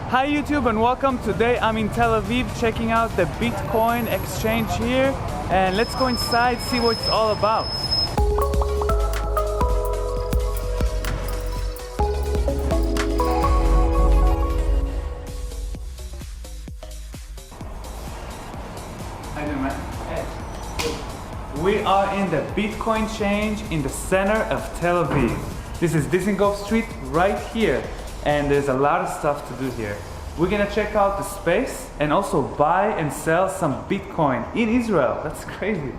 Hi YouTube and welcome. Today I'm in Tel Aviv checking out the Bitcoin exchange here, and let's go inside, see what it's all about. How you doing, man? Hey. We are in the Bitcoin exchange in the center of Tel Aviv. This is Dizengoff Street right here. And there's a lot of stuff to do here. We're gonna check out the space and also buy and sell some Bitcoin in Israel. That's crazy.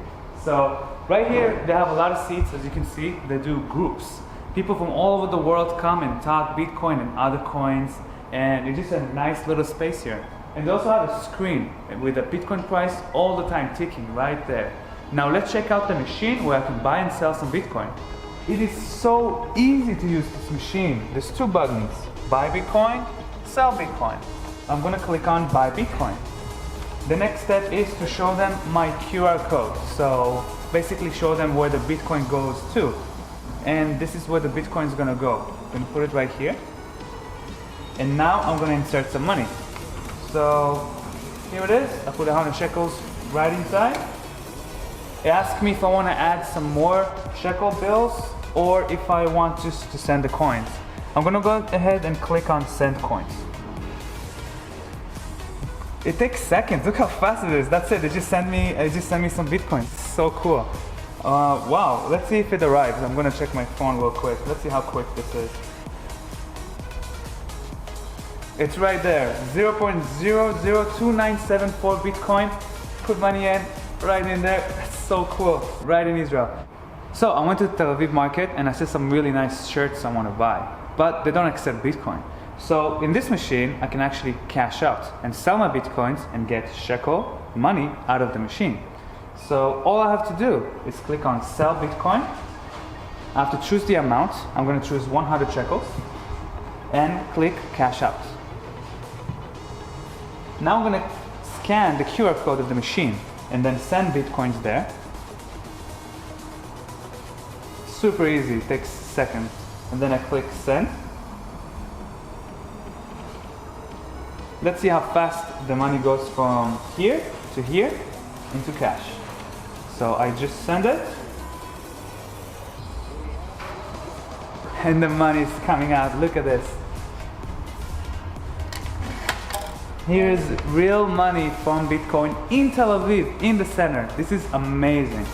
So right here they have a lot of seats, as you can see. They do groups. People from all over the world come and talk Bitcoin and other coins, and it's just a nice little space here. And they also have a screen with the Bitcoin price all the time ticking right there. Now let's check out the machine where I can buy and sell some Bitcoin. It is so easy to use this machine. There's two buttons. Buy Bitcoin, sell Bitcoin. I'm gonna click on buy Bitcoin. The next step is to show them my QR code. So basically show them where the Bitcoin goes to. And this is where the Bitcoin is gonna go. I'm gonna put it right here. And now I'm gonna insert some money. So here it is. I put 100 shekels right inside. It asks me if I wanna add some more shekel bills or if I want just to send the coins. I'm gonna go ahead and click on send coins. It takes seconds. Look how fast it is. That's it. It just sent me some Bitcoin. So cool. Wow. Let's see if it arrives. I'm gonna check my phone real quick. Let's see how quick this is. It's right there. 0.002974 Bitcoin. Put money in. Right in there. That's so cool. Right in Israel. So I went to the Tel Aviv market and I saw some really nice shirts I want to buy. But they don't accept Bitcoin. So in this machine, I can actually cash out and sell my Bitcoins and get shekel money out of the machine. So all I have to do is click on sell Bitcoin. I have to choose the amount. I'm going to choose 100 shekels and click cash out. Now I'm going to scan the QR code of the machine and then send Bitcoins there. Super easy, it takes seconds. And then I click send. Let's see how fast the money goes from here to here into cash. So I just send it. And the money is coming out. Look at this. Here's real money from Bitcoin in Tel Aviv, in the center. This is amazing.